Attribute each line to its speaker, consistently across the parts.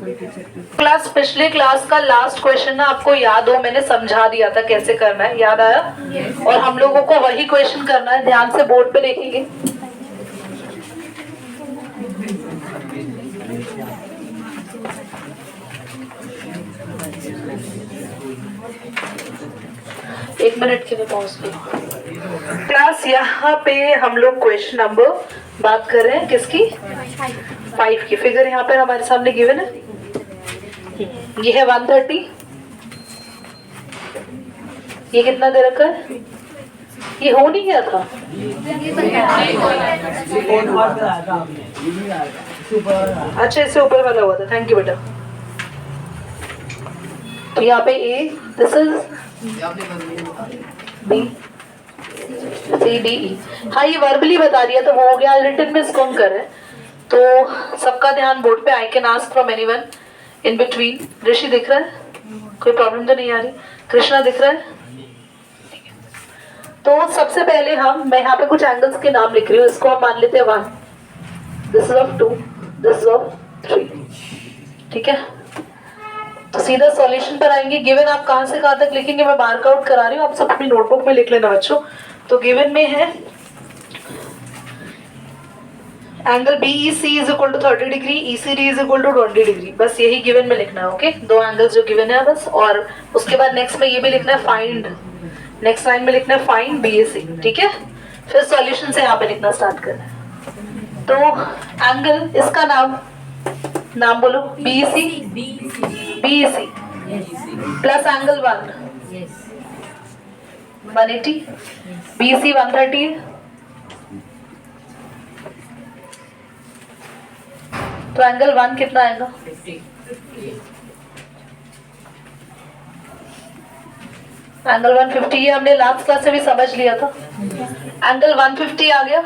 Speaker 1: Class पिछले class का last question ना आपको याद हो, मैंने समझा दिया था कैसे करना है, याद आया? और हम लोगों को वही क्वेश्चन करना है, ध्यान से बोर्ड पे देखेंगे। एक मिनट के लिए पॉज करो। क्लास यहाँ पे हम लोग क्वेश्चन नंबर बात कर रहे हैं किसकी? 5 की। फिगर यहाँ पे हमारे सामने गिवन है, ये है 130। ये कितना दे रखा है? ये हो नहीं गया था, अच्छा इससे ऊपर वाला हुआ था। थैंक यू बेटा। तो यहाँ पे A, this is B, C, D, E. हाँ ये वर्बली बता दिया तो वो हो गया। रिटन में इसको हम कर रहे हैं, तो सबका ध्यान बोर्ड पे। I can ask from anyone in between. Rishi दिख रहा है? कोई प्रॉब्लम तो नहीं आ रही? कृष्णा दिख रहा है? तो सबसे पहले मैं यहाँ पे कुछ एंगल्स के नाम लिख रही हूँ। इसको हम मान लेते हैं 1, this is of 2, this is of 3। ठीक है, तो सीधा सॉल्यूशन पर आएंगे। गिवन आप कहां से कहां तक लिखेंगे मैं मार्कआउट करा रही हूँ, आप सब अपनी नोटबुक में लिख लेना बच्चों। तो गिवन में है angle BEC is equal to 30 degree, ECD is equal to 20 degree. बस यही गिवन में लिखना है। ओके, दो एंगल्स जो गिवन है बस। और उसके बाद नेक्स्ट में ये भी लिखना है फाइंड, नेक्स्ट लाइन में लिखना है फाइंड BAC। ठीक है, फिर सॉल्यूशन से यहाँ पे लिखना स्टार्ट करना है। तो एंगल, इसका नाम बोलो। BEC प्लस एंगल 180, BC 130 है, तो एंगल 1 कितना आएगा?
Speaker 2: 50।
Speaker 1: एंगल 150 ये हमने लास्ट क्लास से भी समझ लिया था। एंगल 150 आ गया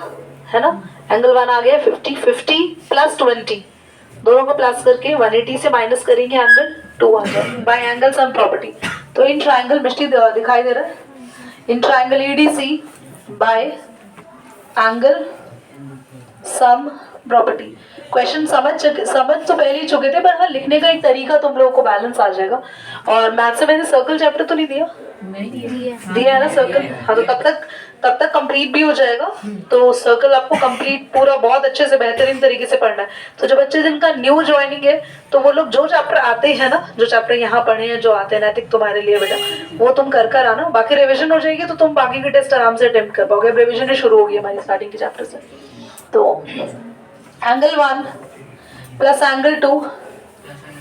Speaker 1: है ना, एंगल 1 आ गया 50। 50 प्लस 20 दोनों को प्लस करके 180 से माइनस करेंगे, एंगल 2 आ जाए बाय एंगल सम प्रॉपर्टी। तो इन ट्राइंगल मिस्टी दिखाई दे रहा है, in triangle EDC bye angle sum property. Question समझ तो पहले ही चुके थे, पर हाँ लिखने का एक तरीका तुम लोगों को बैलेंस आ जाएगा। और मैथ से मैंने सर्कल चैप्टर तो नहीं दिया है ना सर्कल? हाँ, तो तब तक कंप्लीट भी हो जाएगा। तो सर्कल आपको कंप्लीट पूरा बहुत अच्छे से बेहतरीन तरीके से पढ़ना है। तो जो बच्चे जिनका न्यू ज्वाइनिंग है, तो वो लोग जो चैप्टर आते हैं ना, जो चैप्टर यहाँ पढ़े हैं, जो आते हैं नैतिक तुम्हारे लिए बेटा, वो तुम कर आना। बाकी रिविजन हो जाएगी तो तुम बाकी के टेस्ट आराम से अटेम्प्ट कर पाओगे। रिविजन ही शुरू होगी हमारी स्टार्टिंग के चैप्टर से। तो angle 1 plus angle 2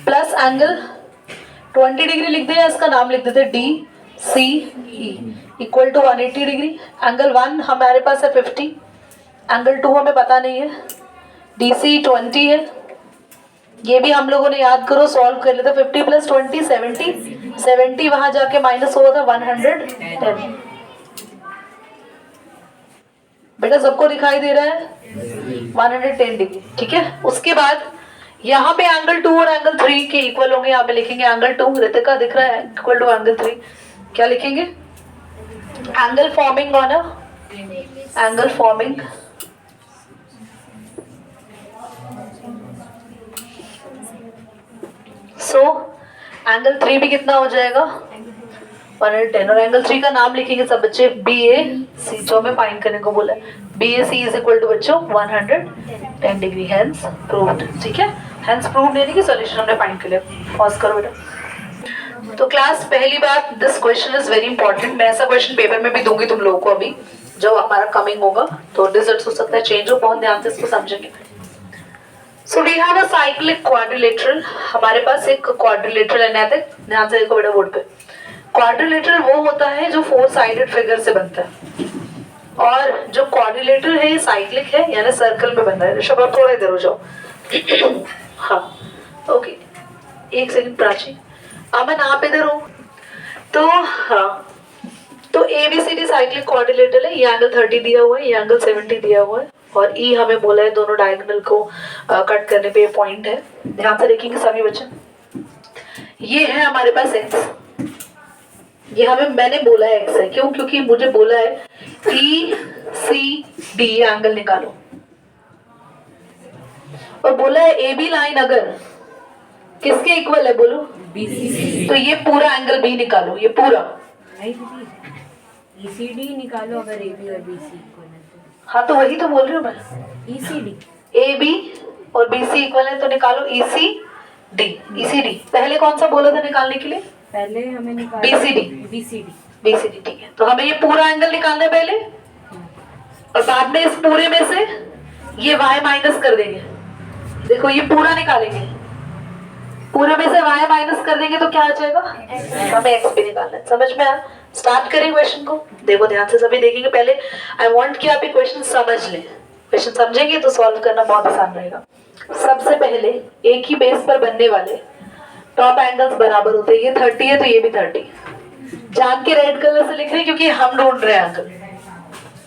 Speaker 1: plus angle 20 degree लिख दे, इसका नाम लिख देते DCE equal to 180 degree. Angle 1 हमारे पास है 50, एंगल 2 हमें पता नहीं है, DC 20 है। ये भी हम लोगों ने याद करो सॉल्व कर लेते। 50 प्लस 20 70 वहां जाके माइनस हुआ था 110। बेटा सबको दिखाई दे रहा है 110 डिग्री। ठीक है, उसके बाद यहाँ पे एंगल 2 और एंगल 3 के इक्वल होंगे। यहाँ पे लिखेंगे एंगल 2, रितिका दिख रहा है, इक्वल टू एंगल 3। क्या लिखेंगे? Angle forming on angle forming so angle 3 भी कितना हो जाएगा? 110। और एंगल 3 का नाम लिखेंगे सब बच्चे BAC, जो हमें फाइंड करने को बोला है। BAC इज इक्वल टू बच्चों 110 डिग्री, हेंस प्रूव्ड। ठीक है, हेंस प्रूव्ड यानी कि सॉल्यूशन हमने फाइंड कर लिया। पॉज करो बेटा। तो क्लास पहली बात, this question is very important. मैं ऐसा क्वेश्चन पेपर में भी दूंगी तुम लोगों को अभी, जो हमारा कमिंग होगा, तो रिजल्ट हो सकता है चेंज हो। बहुत ध्यान से इसको समझेंगे। So we have a cyclic quadrilateral. हमारे पास एक क्वाड्रिलेटरल है नैतिक, ध्यान से देखो बेटा बोर्ड पे। क्वाड्रिलेटरल वो होता है जो 4 साइडेड फिगर से बनता है, और जो क्वाड्रिलेटरल है ये साइक्लिक है, यानी सर्कल में बन रहा है। ऋषभ आप थोड़ा इधर हो जाओ। हाँ ओके, एक सेकंड प्राची, अमन आप इधर हो। तो हाँ, तो ABCD साइक्लिक क्वाड्रिलेटरल है। ये एंगल 30 दिया हुआ है, ये एंगल 70 दिया हुआ है, और E हमें बोला है दोनों डायगोनल को कट करने पे पॉइंट है। ध्यान से देखेंगे सभी बच्चे। ये है हमारे पास X, ये मैंने बोला है X है। क्यों? क्योंकि मुझे बोला है ECD एंगल निकालो, और बोला है AB लाइन अगर किसके इक्वल है बोलो?
Speaker 2: BCD।
Speaker 1: तो ये पूरा एंगल बी निकालो, ये पूरा।
Speaker 2: नहीं दीदी, ECD निकालो अगर AB और BC इक्वल है तो।
Speaker 1: हाँ तो वही तो बोल रही हूँ मैं,
Speaker 2: ECD।
Speaker 1: ए बी और बी सी इक्वल है तो निकालो ई सी डी। ई सी डी पहले कौन सा बोला था निकालने के लिए?
Speaker 2: पहले हमें निकाल
Speaker 1: BCD।
Speaker 2: BCD।
Speaker 1: B C D, ठीक है। तो हमें ये पूरा एंगल निकालना है पहले, और बाद में इस पूरे में से ये y माइनस कर देंगे। देखो ये पूरा निकालेंगे, पूरे में से y माइनस कर देंगे तो क्या आ जाएगा? हमें x भी निकालना है। समझ में आया? स्टार्ट करें क्वेश्चन को। देखो ध्यान से सभी देखेंगे। पहले आई वांट कि आप ये क्वेश्चन समझ लें। क्वेश्चन समझेंगे तो सॉल्व करना बहुत आसान रहेगा। सबसे पहले एक ही बेस पर बनने वाले टॉप एंगल्स बराबर होते हैं। ये 30 है तो ये भी 30। जान के रेड कलर से लिख रहे हैं क्योंकि हम ढूंढ रहे हैं एंगल।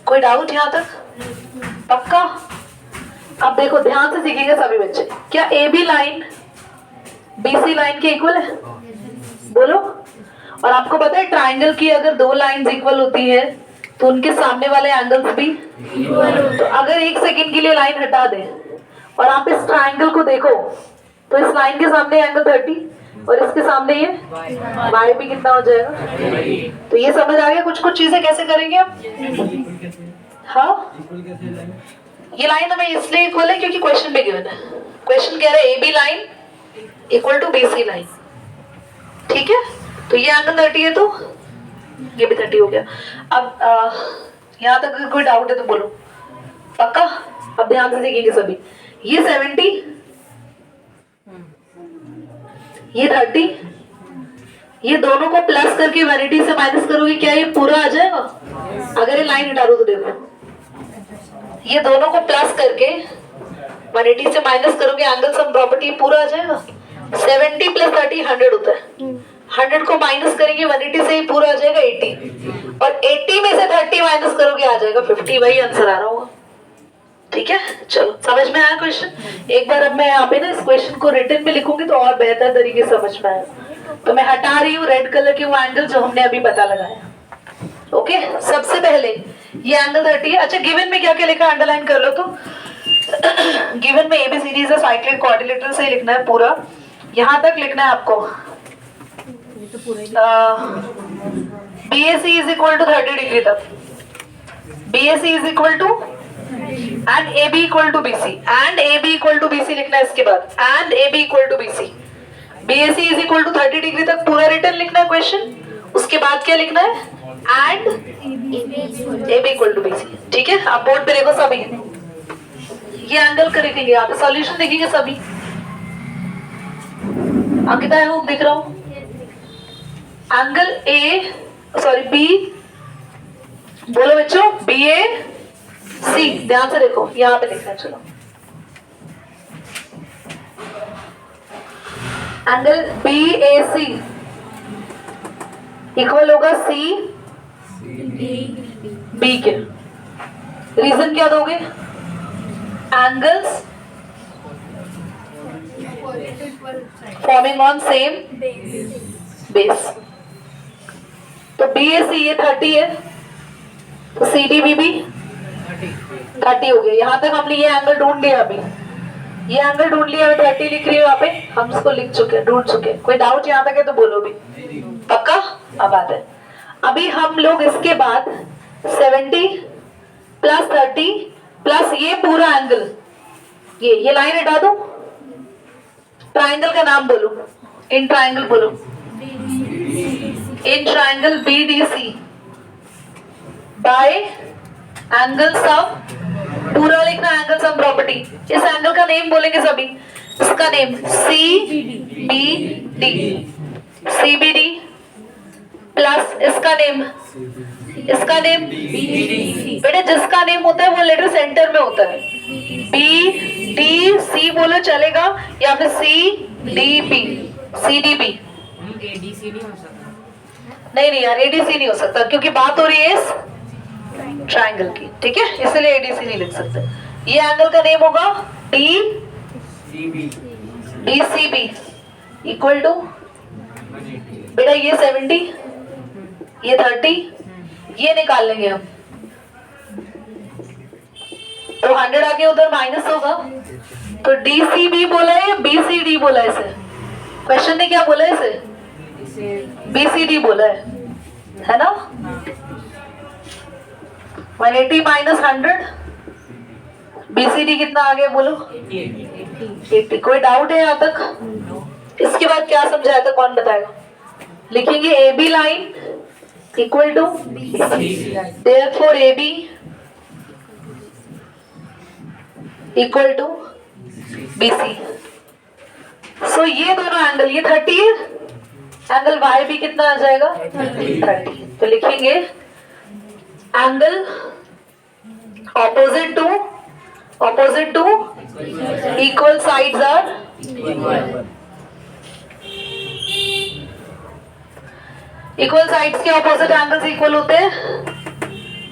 Speaker 1: कोई डाउट यहाँ तक? पक्का? अब देखो ध्यान से सीखेंगे सभी बच्चे। क्या A B line BC line के इक्वल है? बोलो। और आपको पता है ट्राइंगल की अगर दो लाइंस इक्वल होती है तो उनके सामने वाले एंगल्स भी इक्वल। तो अगर एक सेकंड के लिए लाइन हटा दें और आप इस ट्राइंगल को देखो तो इस लाइन के सामने एंगल 30 और इसके सामने ये y भी कितना हो जाएगा? तो ये समझ आ गया कुछ कुछ चीजें कैसे करेंगे आप? हाँ, ये लाइन हमें इसलिए इक्वल है क्योंकि क्वेश्चन में गिवन है। क्वेश्चन कह रहा है A B line equal to BC line, ठीक है? तो ये एंगल 30 है तो ये भी 30 हो गया। अब यहाँ तक कोई डाउट है तो बोलो। पक्का? अब ध्यान से सीखेंगे सभी। ये 70, ये 30, ये दोनों को प्लस करके 180 से माइनस करोगे क्या ये पूरा आ जाएगा? अगर ये लाइन हटा दो तो देखो, ये दोनों को प्लस करके 180 से माइनस करोगे एंगल सम प्रॉपर्टी पूरा आ जाएगा। 70 प्लस 30 100 होता है। 100 को माइनस करेंगे 180 से ही पूरा आ जाएगा 80, और 80 में से 30 माइनस करोगे आ जाएगा 50। वही आंसर आ रहा होगा। ठीक है, चलो समझ में आया क्वेश्चन? एक बार अब मैं यहाँ पे ना इस क्वेश्चन को रिटन में लिखूंगी तो और बेहतर तरीके से समझ में आएगा। तो मैं हटा रही हूँ रेड कलर के वो एंगल जो हमने अभी पता लगाया। ओके, सबसे पहले ये एंगल 30 है। अच्छा, गिवन में क्या क्या लिखा अंडरलाइन कर लो। तो गिवन में ABCD is a cyclic quadrilateral से लिखना है पूरा, यहाँ तक लिखना है आपको। BAC is equal to 30 degree तक, BAC is equal to and AB equal to BC, and AB equal to BC लिखना है इसके बाद, and AB equal to BC। BAC is equal to 30 degree तक पूरा रिटर्न लिखना है क्वेश्चन। उसके बाद क्या लिखना है? And AB equal to BC। ठीक है, आप बोर्ड पे देखो सभी, ये एंगल करेंगे, यहाँ पे सॉल्यूशन देखेंगे सभी। अंकिता है वो दिख रहा हूँ। एंगल B, बोलो बच्चों, BAC। ध्यान से देखो, यहाँ पे लिखना है। चलो, एंगल BAC इक्वल होगा CB के। रीजन क्या दोगे? Angles forming on same base. तो BAC ये 30 है तो CDB भी 30 हो गया। यहाँ तक हमने ये एंगल ढूंढ लिया। अभी ये एंगल ढूंढ लिया, 30 लिख रही है यहाँ पे, हम इसको लिख चुके, ढूंढ चुके। कोई डाउट यहाँ तक है तो बोलो भी। पक्का? अब बात है, अभी हम लोग इसके बाद 70 प्लस 30 प्लस ये पूरा एंगल, ये लाइन हटा दो, ट्राइंगल का नाम बोलो, इन ट्राइंगल बोलो, in triangle BDC bye angle sum, पूरा लिखना एंगल सम प्रॉपर्टी। इस एंगल का नेम बोलेंगे सभी, इसका नेम CBD प्लस इसका नेम बेटे जिसका नेम होता है वो लेटर सेंटर में होता है। BDC बोलो चलेगा, या फिर CDB।
Speaker 2: ADC नहीं हो सकता।
Speaker 1: नहीं यार, ADC नहीं हो सकता क्योंकि बात हो रही है इस ट्राइंगल की। ठीक है, इसलिए ADC नहीं लिख सकते। ये एंगल का नेम होगा DCB इक्वल टू, बेटा ये 70, ये 30, ये निकाल लेंगे हम। तो 100 आगे उधर माइनस होगा, तो DCB बोला है या BCD बोला है इसे? क्वेश्चन ने क्या बोला है इसे?
Speaker 2: इसे
Speaker 1: BCD बोला है ना? 180 माइनस 100, BCD कितना आ गया बोलो? 80। कोई डाउट है यहाँ तक? इसके बाद क्या समझाया था, कौन बताएगा? लिखेंगे AB line equal to therefore AB equal to BC। So ये दोनों एंगल, ये 30 है, एंगल Y भी कितना आ जाएगा? 30। तो लिखेंगे angle opposite to equal sides are equal sides के ऑपोजिट एंगल्स इक्वल होते हैं।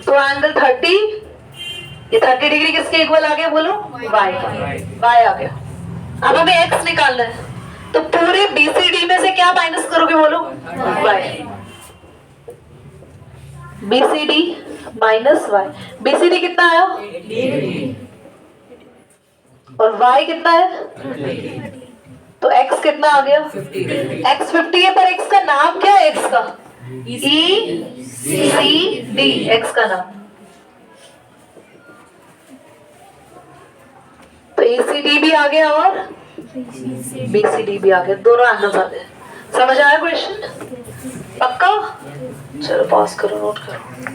Speaker 1: तो एंगल 30, ये 30 डिग्री किसके इक्वल आ गया बोलो? Y आ गया। अब हमें x निकालना है, तो पूरे BCD में से क्या माइनस करोगे बोलो? Y। BCD minus Y। BCD कितना आया? और Y कितना है? तो x कितना आ गया? x 50 है, पर x का नाम क्या है? x का ECD, x का नाम। तो ECD भी आ गया और BCD भी आ गया, दोनों एंगल्स आ गए। समझ आया क्वेश्चन? पक्का? चलो पॉज करो, नोट करो।